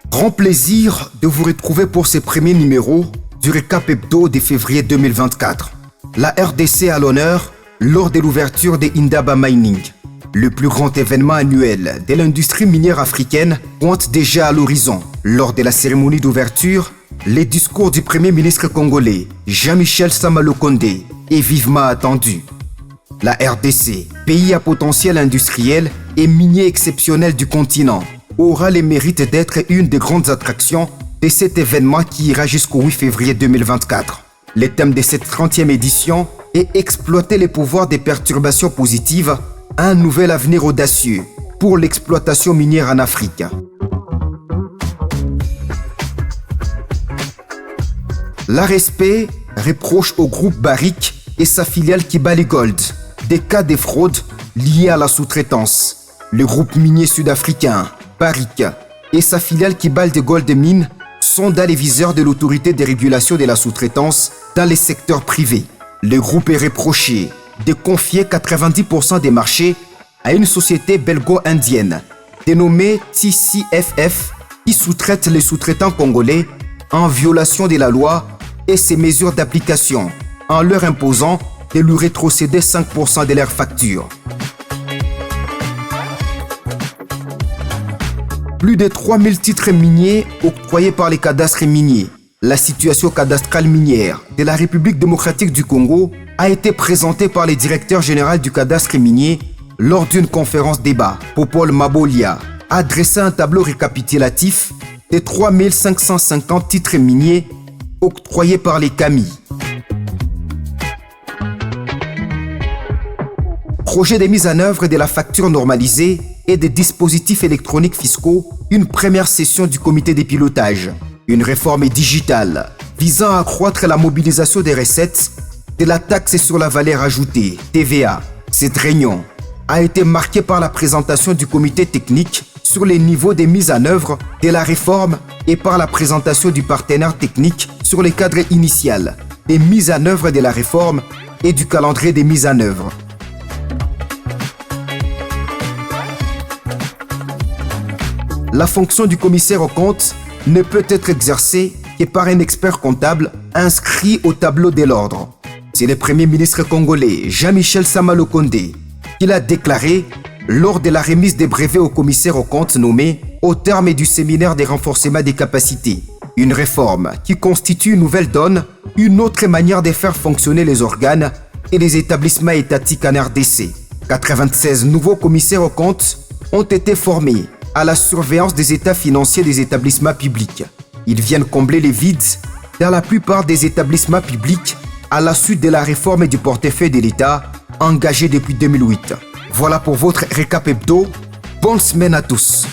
Grand plaisir de vous retrouver pour ce premier numéro du récap hebdo de février 2024. La RDC à l'honneur lors de l'ouverture de Indaba Mining. Le plus grand événement annuel de l'industrie minière africaine pointe déjà à l'horizon. Lors de la cérémonie d'ouverture, les discours du Premier ministre congolais Jean-Michel Sama Lukonde est vivement attendu. La RDC, pays à potentiel industriel et minier exceptionnel du continent, aura le mérite d'être une des grandes attractions de cet événement qui ira jusqu'au 8 février 2024. Le thème de cette 30e édition est exploiter les pouvoirs des perturbations positives à un nouvel avenir audacieux pour l'exploitation minière en Afrique. L'ARSP reproche au groupe Barrick et sa filiale Kibali Gold des cas de fraude liés à la sous-traitance. Le groupe minier sud-africain Barrick et sa filiale Kibali Gold Mine sont dans les viseurs de l'autorité de régulation de la sous-traitance dans les secteurs privés. Le groupe est reproché de confier 90% des marchés à une société belgo-indienne dénommée TCFF qui sous-traite les sous-traitants congolais en violation de la loi et ses mesures d'application en leur imposant de lui rétrocéder 5% de leurs factures. Plus de 3000 titres miniers octroyés par les cadastres miniers. La situation cadastrale minière de la République démocratique du Congo a été présentée par le directeur général du cadastre minier lors d'une conférence débat. Popol Mabolia a dressé un tableau récapitulatif des 3550 titres miniers octroyés par les CAMI. Projet de mise en œuvre de la facture normalisée et des dispositifs électroniques fiscaux, une première session du comité de pilotage. Une réforme digitale visant à accroître la mobilisation des recettes de la taxe sur la valeur ajoutée, TVA. Cette réunion a été marquée par la présentation du comité technique sur les niveaux de mise en œuvre de la réforme et par la présentation du partenaire technique sur les cadres initial des mises en œuvre de la réforme et du calendrier des mises en œuvre. La fonction du commissaire aux comptes ne peut être exercée que par un expert comptable inscrit au tableau de l'ordre. C'est le Premier ministre congolais Jean-Michel Sama Lukonde qui l'a déclaré lors de la remise des brevets au commissaire aux comptes nommé au terme du séminaire de renforcement des capacités. Une réforme qui constitue une nouvelle donne, une autre manière de faire fonctionner les organes et les établissements étatiques en RDC. 96 nouveaux commissaires aux comptes ont été formés à la surveillance des états financiers des établissements publics. Ils viennent combler les vides dans la plupart des établissements publics à la suite de la réforme du portefeuille de l'État engagée depuis 2008. Voilà pour votre récap hebdo. Bonne semaine à tous.